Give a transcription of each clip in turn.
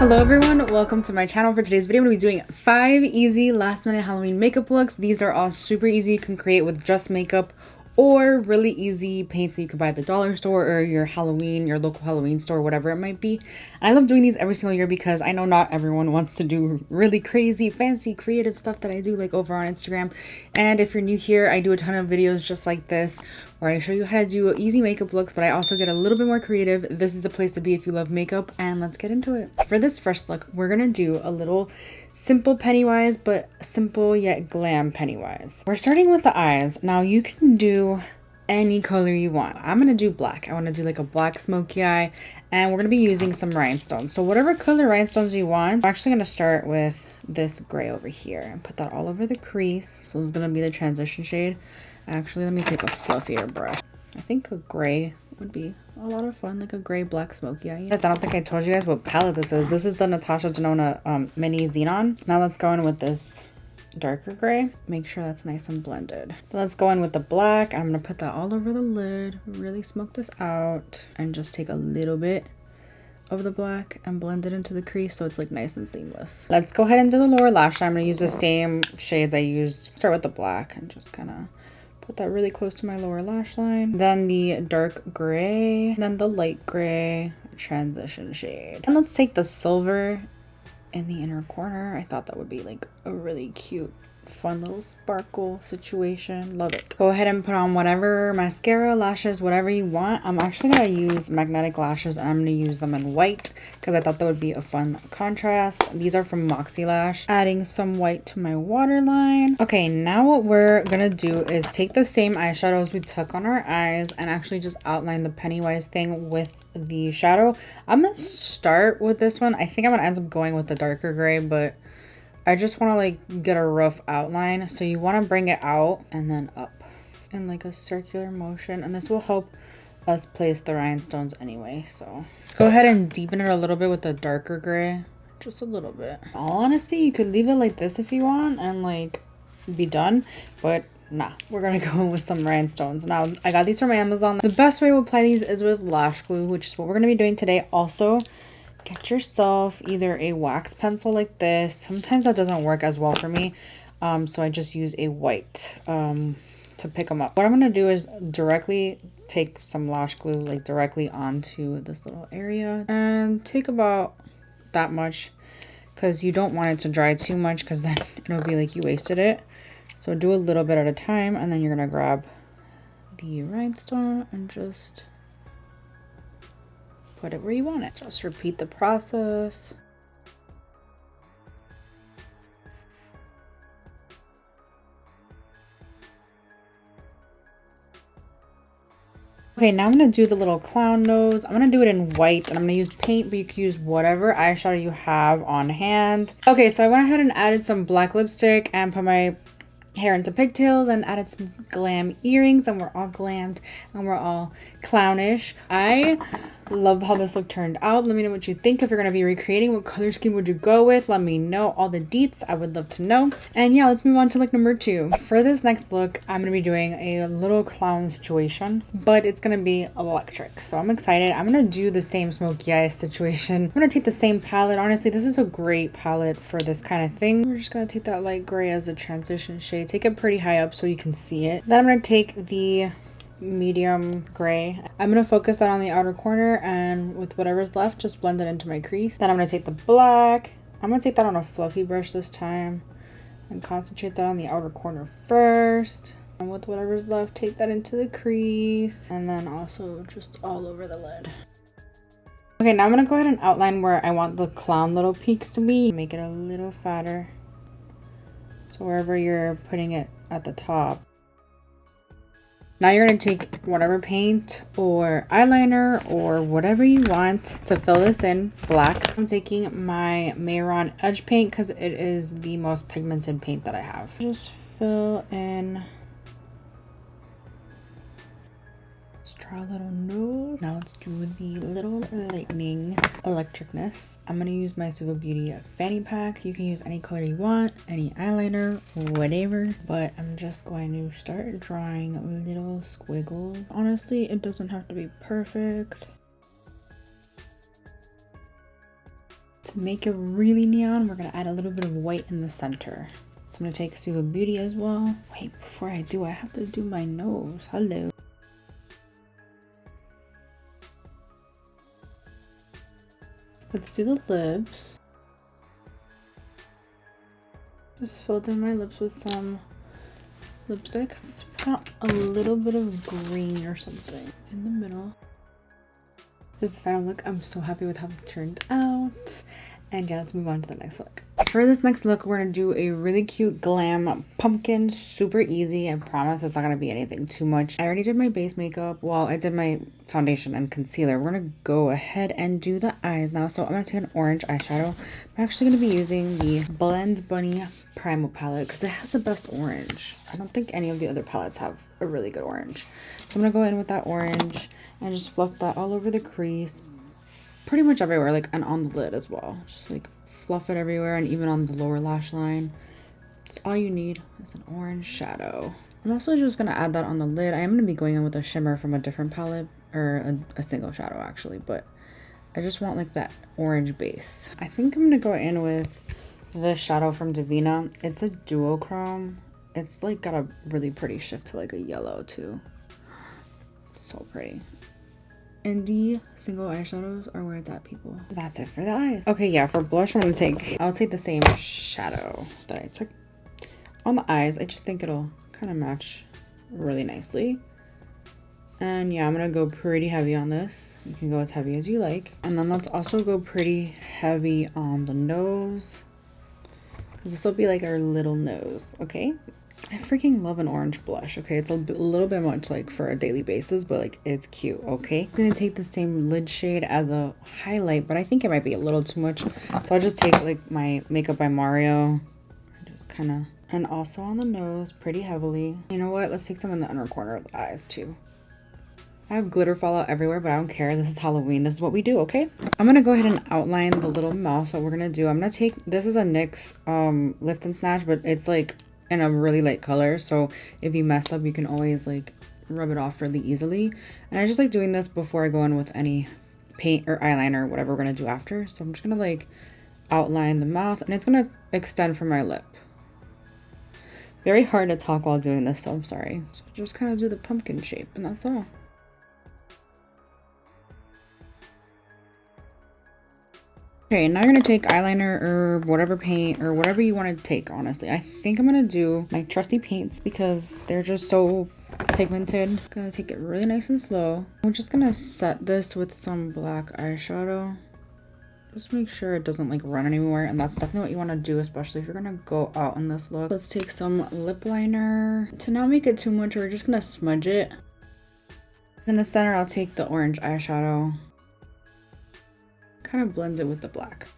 Hello everyone, welcome to my channel. For today's video, I'm going to be doing 5 easy last minute Halloween makeup looks. These are all super easy, you can create with just makeup or really easy paints that you can buy at the dollar store or your local Halloween store, whatever it might be. And I love doing these every single year because I know not everyone wants to do really crazy, fancy, creative stuff that I do like over on Instagram. And if you're new here, I do a ton of videos just like this where I show you how to do easy makeup looks, but I also get a little bit more creative. This is the place to be if you love makeup, and let's get into it. For this first look, we're gonna do a little simple Pennywise, but simple yet glam Pennywise. We're starting with the eyes. Now you can do any color you want. I'm gonna do black. I want to do like a black smoky eye, and we're gonna be using some rhinestones. So whatever color rhinestones you want. I'm actually gonna start with this gray over here and put that all over the crease. So this is gonna be the transition shade. Actually, let me take a fluffier brush. I think a gray would be a lot of fun, like a gray black smoky eye. Yes, I don't think I told you guys what palette this is. This is the Natasha Denona mini Xenon. Now let's go in with this darker gray. Make sure that's nice and blended. So let's go in with the black. I'm gonna put that all over the lid, really smoke this out, and just take a little bit of the black and blend it into the crease so it's like nice and seamless. Let's go ahead and do the lower lash line. I'm gonna use the same shades I used. Start with the black and just kind of put that really close to my lower lash line. Then the dark gray, then the light gray transition shade. And let's take the silver in the inner corner. I thought that would be like a really cute, fun little sparkle situation. Love it. Go ahead and put on whatever mascara, lashes, whatever you want. I'm actually gonna use magnetic lashes, and I'm gonna use them in white because I thought that would be a fun contrast. These are from Moxie Lash. Adding some white to my waterline. Okay, now what we're gonna do is take the same eyeshadows we took on our eyes and actually just outline the Pennywise thing with the shadow. I'm gonna start with this one. I think I'm gonna end up going with the darker gray, but I just want to like get a rough outline. So you want to bring it out and then up in like a circular motion, and this will help us place the rhinestones anyway. So let's go ahead and deepen it a little bit with the darker gray, just a little bit. In all honesty, you could leave it like this if you want and like be done, but nah, we're gonna go with some rhinestones. Now I got these from Amazon. The best way to apply these is with lash glue, which is what we're gonna be doing today. Also, get yourself either a wax pencil like this. Sometimes that doesn't work as well for me, so I just use a white to pick them up. What I'm gonna do is directly take some lash glue like directly onto this little area and take about that much, because you don't want it to dry too much because then it'll be like you wasted it. So do a little bit at a time, and then you're gonna grab the rhinestone and just put it where you want it. Just repeat the process. Okay, now I'm gonna do the little clown nose. I'm gonna do it in white, and I'm gonna use paint, but you can use whatever eyeshadow you have on hand. Okay, so I went ahead and added some black lipstick and put my hair into pigtails and added some glam earrings, and we're all glammed and we're all clownish. I love how this look turned out. Let me know what you think. If you're going to be recreating, what color scheme would you go with? Let me know all the deets. I would love to know. And yeah, let's move on to look number 2. For this next look, I'm going to be doing a little clown situation, but it's going to be electric, so I'm excited. I'm going to do the same smoky eye situation. I'm going to take the same palette. Honestly, this is a great palette for this kind of thing. We're just going to take that light gray as a transition shade. Take it pretty high up so you can see it. Then I'm going to take the medium gray. I'm going to focus that on the outer corner, and with whatever's left, just blend it into my crease. Then I'm going to take the black. I'm going to take that on a fluffy brush this time and concentrate that on the outer corner first. And with whatever's left, take that into the crease, and then also just all over the lid. Okay, now I'm going to go ahead and outline where I want the clown little peaks to be. Make it a little fatter. So wherever you're putting it at the top. Now you're going to take whatever paint or eyeliner or whatever you want to fill this in. Black. I'm taking my Mayron Edge paint because it is the most pigmented paint that I have. Just fill in. Let's draw a little nose. Now let's do the little lightning electricness. I'm going to use my Super Beauty fanny pack. You can use any color you want, any eyeliner, whatever. But I'm just going to start drawing little squiggles. Honestly, it doesn't have to be perfect. To make it really neon, we're gonna add a little bit of white in the center. So I'm gonna take Suva Beauty as well. Wait, before I do, I have to do my nose. Hello. Let's do the lips. Just filled in my lips with some lipstick. Let's put a little bit of green or something in the middle. This is the final look. I'm so happy with how this turned out. And yeah, let's move on to the next look. For this next look, we're gonna do a really cute Glam Pumpkin. Super easy. I promise it's not gonna be anything too much. I already did my base makeup. Well, I did my foundation and concealer. We're gonna go ahead and do the eyes now. So I'm gonna take an orange eyeshadow. I'm actually gonna be using the Blend Bunny Primal palette because it has the best orange. I don't think any of the other palettes have a really good orange. So I'm gonna go in with that orange and just fluff that all over the crease. Pretty much everywhere, like, and on the lid as well. Just like fluff it everywhere, and even on the lower lash line. It's all you need is an orange shadow. I'm also just gonna add that on the lid. I am gonna be going in with a shimmer from a different palette, or a single shadow actually, but I just want like that orange base. I think I'm gonna go in with the shadow from Divina. It's a duochrome. It's like got a really pretty shift to like a yellow too. So pretty. And the single eyeshadows are where it's at, people. That's it for the eyes. Okay, yeah, for blush, I'll take the same shadow that I took on the eyes. I just think it'll kind of match really nicely. And yeah, I'm gonna go pretty heavy on this. You can go as heavy as you like. And then let's also go pretty heavy on the nose, because this will be like our little nose, okay? I freaking love an orange blush, okay? It's a little bit much like for a daily basis, but like it's cute, okay? I'm gonna take the same lid shade as a highlight, but I think it might be a little too much. So I'll just take like my Makeup by Mario, just kind of, and also on the nose pretty heavily. You know what? Let's take some in the inner corner of the eyes too. I have glitter fallout everywhere, but I don't care. This is Halloween. This is what we do, okay? I'm gonna go ahead and outline the little mouth that we're gonna do. I'm gonna take, this is a NYX Lift and Snatch, but it's like in a really light color, so if you mess up, you can always like rub it off really easily. And I just like doing this before I go in with any paint or eyeliner or whatever we're gonna do after. So I'm just gonna like outline the mouth, and it's gonna extend from my lip. Very hard to talk while doing this, so I'm sorry. So just kind of do the pumpkin shape, and that's all. Okay, now you're gonna take eyeliner or whatever paint or whatever you want to take, honestly. I think I'm gonna do my trusty paints because they're just so pigmented. Gonna take it really nice and slow. I'm just gonna set this with some black eyeshadow. Just make sure it doesn't like run anywhere, and that's definitely what you want to do, especially if you're gonna go out in this look. Let's take some lip liner. To not make it too much, we're just gonna smudge it. In the center, I'll take the orange eyeshadow. Kind of blend it with the black.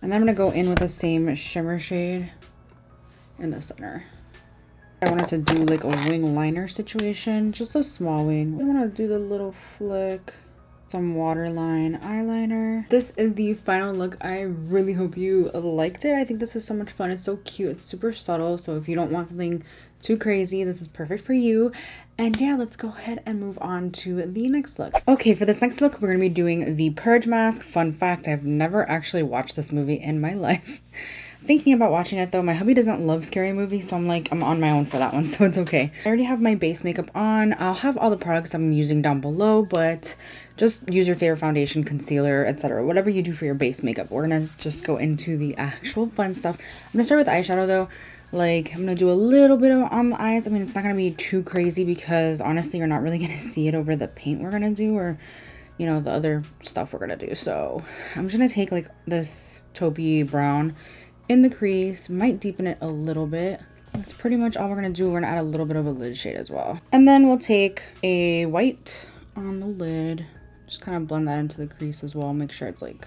And then I'm gonna go in with the same shimmer shade in the center. I wanted to do like a wing liner situation, just a small wing. I want to do the little flick, some waterline eyeliner. This is the final look. I really hope you liked it. I think this is so much fun. It's so cute. It's super subtle, so if you don't want something too crazy, this is perfect for you. And yeah, let's go ahead and move on to the next look. Okay, for this next look, we're gonna be doing the Purge Mask. Fun fact, I've never actually watched this movie in my life. Thinking about watching it though. My hubby doesn't love scary movies, so I'm on my own for that one, so it's okay. I already have my base makeup on. I'll have all the products I'm using down below, but just use your favorite foundation, concealer, etc. Whatever you do for your base makeup. We're gonna just go into the actual fun stuff. I'm gonna start with eyeshadow though. Like, I'm gonna do a little bit on the eyes. I mean, it's not gonna be too crazy because honestly, you're not really gonna see it over the paint we're gonna do, or you know, the other stuff we're gonna do. So I'm just gonna take like this taupey brown in the crease, might deepen it a little bit. That's pretty much all we're gonna do. We're gonna add a little bit of a lid shade as well. And then we'll take a white on the lid, just kind of blend that into the crease as well. Make sure it's like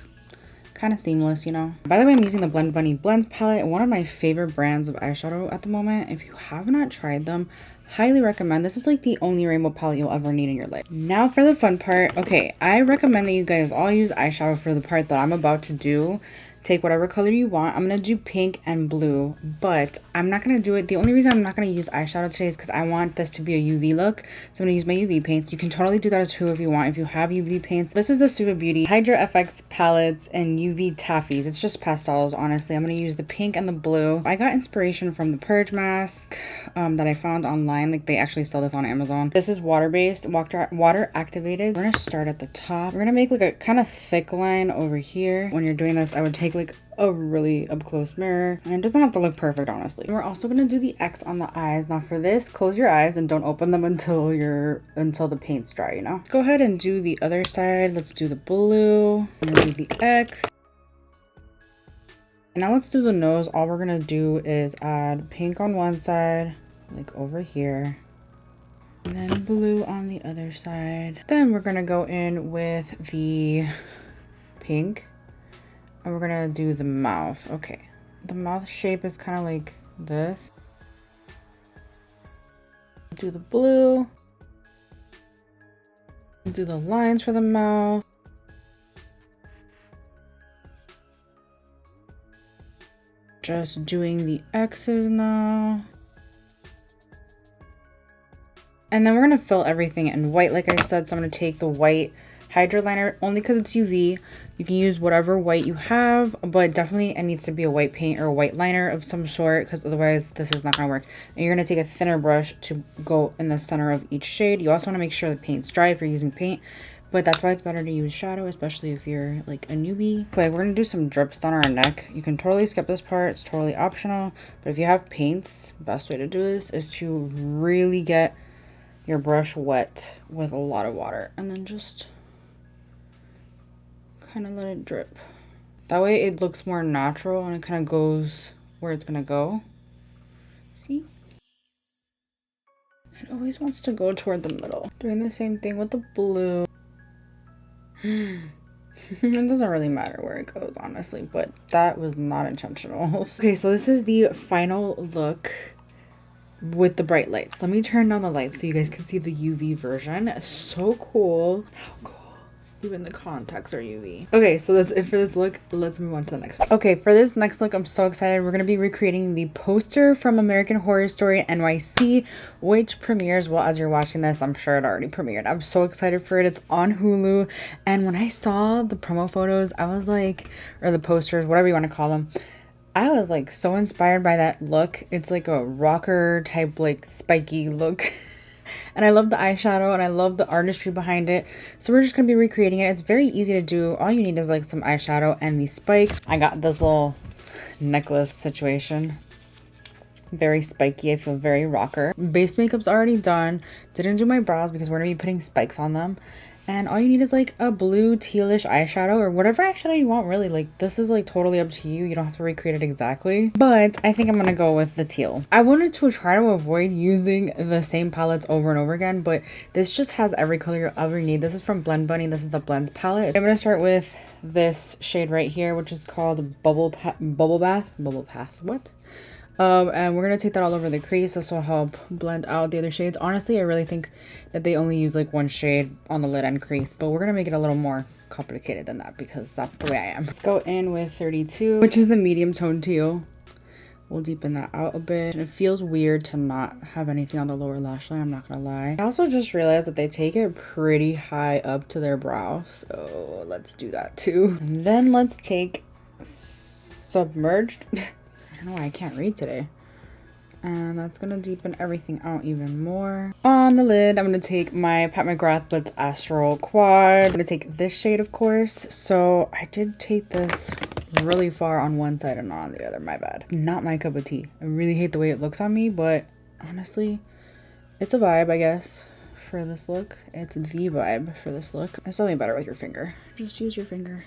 kind of seamless, you know. By the way, I'm using the Blend Bunny Blends palette, one of my favorite brands of eyeshadow at the moment. If you have not tried them, highly recommend. This is like the only rainbow palette you'll ever need in your life. Now for the fun part. Okay, I recommend that you guys all use eyeshadow for the part that I'm about to do take whatever color you want. I'm gonna do pink and blue, but I'm not gonna do it. The only reason I'm not gonna use eyeshadow today is because I want this to be a UV look. So I'm gonna use my UV paints. You can totally do that as who if you want, if you have UV paints. This is the Super Beauty Hydra FX palettes and UV taffies. It's just pastels, honestly. I'm gonna use the pink and the blue. I got inspiration from the Purge Mask that I found online. Like, they actually sell this on Amazon. This is water-based, water activated. We're gonna start at the top. We're gonna make like a kind of thick line over here. When you're doing this, I would take like a really up close mirror, and it doesn't have to look perfect, honestly. We're also gonna do the X on the eyes. Now for this, close your eyes and don't open them until the paint's dry, you know. Let's go ahead and do the other side. Let's do the blue and then do the X. And now let's do the nose. All we're gonna do is add pink on one side, like over here, and then blue on the other side. Then we're gonna go in with the pink. And we're gonna do the mouth. Okay, the mouth shape is kind of like this. Do the blue. Do the lines for the mouth. Just doing the X's now. And then we're gonna fill everything in white, like I said. So I'm gonna take the white Hydra liner only because it's UV. You can use whatever white you have, but definitely it needs to be a white paint or a white liner of some sort, because otherwise this is not going to work. And you're going to take a thinner brush to go in the center of each shade. You also want to make sure the paint's dry if you're using paint, but that's why it's better to use shadow, especially if you're like a newbie. Okay, we're going to do some drips down our neck. You can totally skip this part, it's totally optional, but if you have paints, best way to do this is to really get your brush wet with a lot of water, and then just kind of let it drip. That way it looks more natural and it kind of goes where it's gonna go. See? It always wants to go toward the middle. Doing the same thing with the blue. It doesn't really matter where it goes, honestly, but that was not intentional. Okay, so this is the final look with the bright lights. Let me turn down the lights so you guys can see the UV version. So cool. How cool. Even the contacts are UV. Okay, so that's it for this look. Let's move on to the next one. Okay, for this next look, I'm so excited. We're gonna be recreating the poster from American Horror Story NYC, which premieres, well, as you're watching this, I'm sure it already premiered. I'm so excited for it. It's on Hulu. And when I saw the promo photos, I was like, or the posters, whatever you want to call them, I was like so inspired by that look. It's like a rocker type, like spiky look. And I love the eyeshadow and I love the artistry behind it. So we're just going to be recreating it. It's very easy to do. All you need is like some eyeshadow and these spikes. I got this little necklace situation. Very spiky. I feel very rocker. Base makeup's already done. Didn't do my brows because we're going to be putting spikes on them. And all you need is like a blue tealish eyeshadow or whatever eyeshadow you want, really. Like, this is like totally up to you. You don't have to recreate it exactly. But I think I'm gonna go with the teal. I wanted to try to avoid using the same palettes over and over again, but this just has every color you'll ever need. This is from Blend Bunny. This is the Blends palette. I'm gonna start with this shade right here, which is called Bubble Bath. What? And we're gonna take that all over the crease. This will help blend out the other shades. Honestly, I really think that they only use like one shade on the lid and crease, but we're gonna make it a little more complicated than that because that's the way I am. Let's go in with 32, which is the medium tone teal. We'll deepen that out a bit. And it feels weird to not have anything on the lower lash line, I'm not gonna lie. I also just realized that they take it pretty high up to their brow, so let's do that too. And then let's take Submerged. I don't know why I can't read today. And that's gonna deepen everything out even more. On the lid, I'm gonna take my Pat McGrath Blitz Astral Quad. I'm gonna take this shade, of course. So I did take this really far on one side and not on the other, my bad. Not my cup of tea. I really hate the way it looks on me, but honestly, it's a vibe, I guess, for this look. It's the vibe for this look. It's only better with your finger. Just use your finger.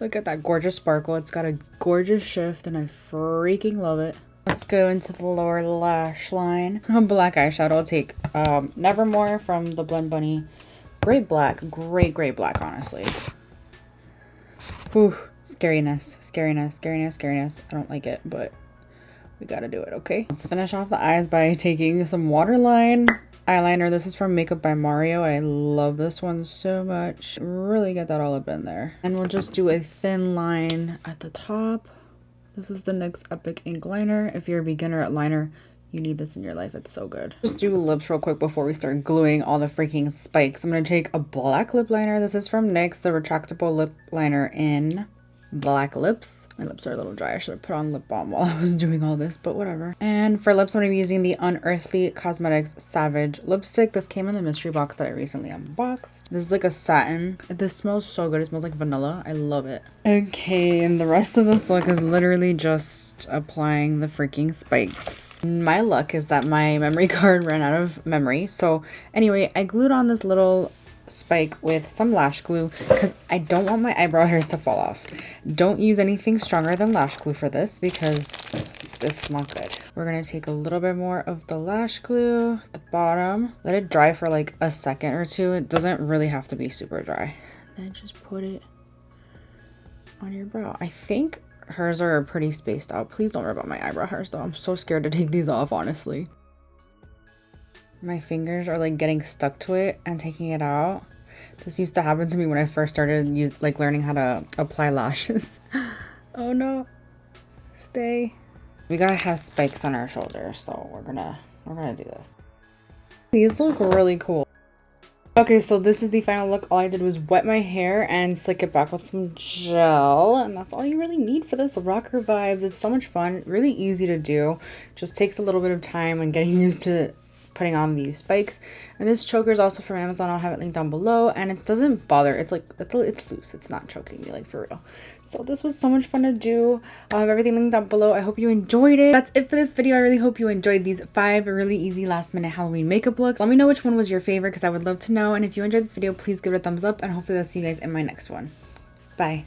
Look at that gorgeous sparkle. It's got a gorgeous shift and I freaking love it. Let's go into the lower lash line. Black eyeshadow. I'll take Nevermore from the Blend Bunny. Great black. Great black, honestly. Whew. Scariness. I don't like it, but we gotta do it, okay? Let's finish off the eyes by taking some Waterline eyeliner. This is from Makeup by Mario. I love this one so much. Really get that all up in there. And we'll just do a thin line at the top. This is the NYX Epic Ink Liner. If you're a beginner at liner, you need this in your life. It's so good. Just do lips real quick before we start gluing all the freaking spikes. I'm going to take a black lip liner. This is from NYX, the retractable lip liner in Black Lips. My lips are a little dry. I should have put on lip balm while I was doing all this, but whatever. And for lips, I'm going to be using the Unearthly Cosmetics Savage lipstick. This came in the mystery box that I recently unboxed. This is like a satin. This smells so good. It smells like vanilla. I love it. Okay, and the rest of this look is literally just applying the freaking spikes. My luck is that my memory card ran out of memory. So anyway, I glued on this little spike with some lash glue because I don't want my eyebrow hairs to fall off. Don't use anything stronger than lash glue for this because it's not good. We're gonna take a little bit more of the lash glue at the bottom, let it dry for like a second or two. It doesn't really have to be super dry. Then just put it on your brow. I think hers are pretty spaced out. Please don't worry about my eyebrow hairs though. I'm so scared to take these off, honestly. My fingers are like getting stuck to it and taking it out. This used to happen to me when I first started learning how to apply lashes. Oh no. Stay. We gotta have spikes on our shoulders, so we're gonna do this. These look really cool. Okay, so this is the final look. All I did was wet my hair and slick it back with some gel, and that's all you really need for this. Rocker vibes. It's so much fun, really easy to do. Just takes a little bit of time and getting used to putting on these spikes. And this choker is also from Amazon. I'll have it linked down below, and it doesn't bother. It's like it's loose. It's not choking me, like, for real. So this was so much fun to do. I'll have everything linked down below. I hope you enjoyed it. That's it for this video. I really hope you enjoyed these 5 really easy last minute Halloween makeup looks. Let me know which one was your favorite because I would love to know. And if you enjoyed this video, please give it a thumbs up, and hopefully I'll see you guys in my next one. Bye.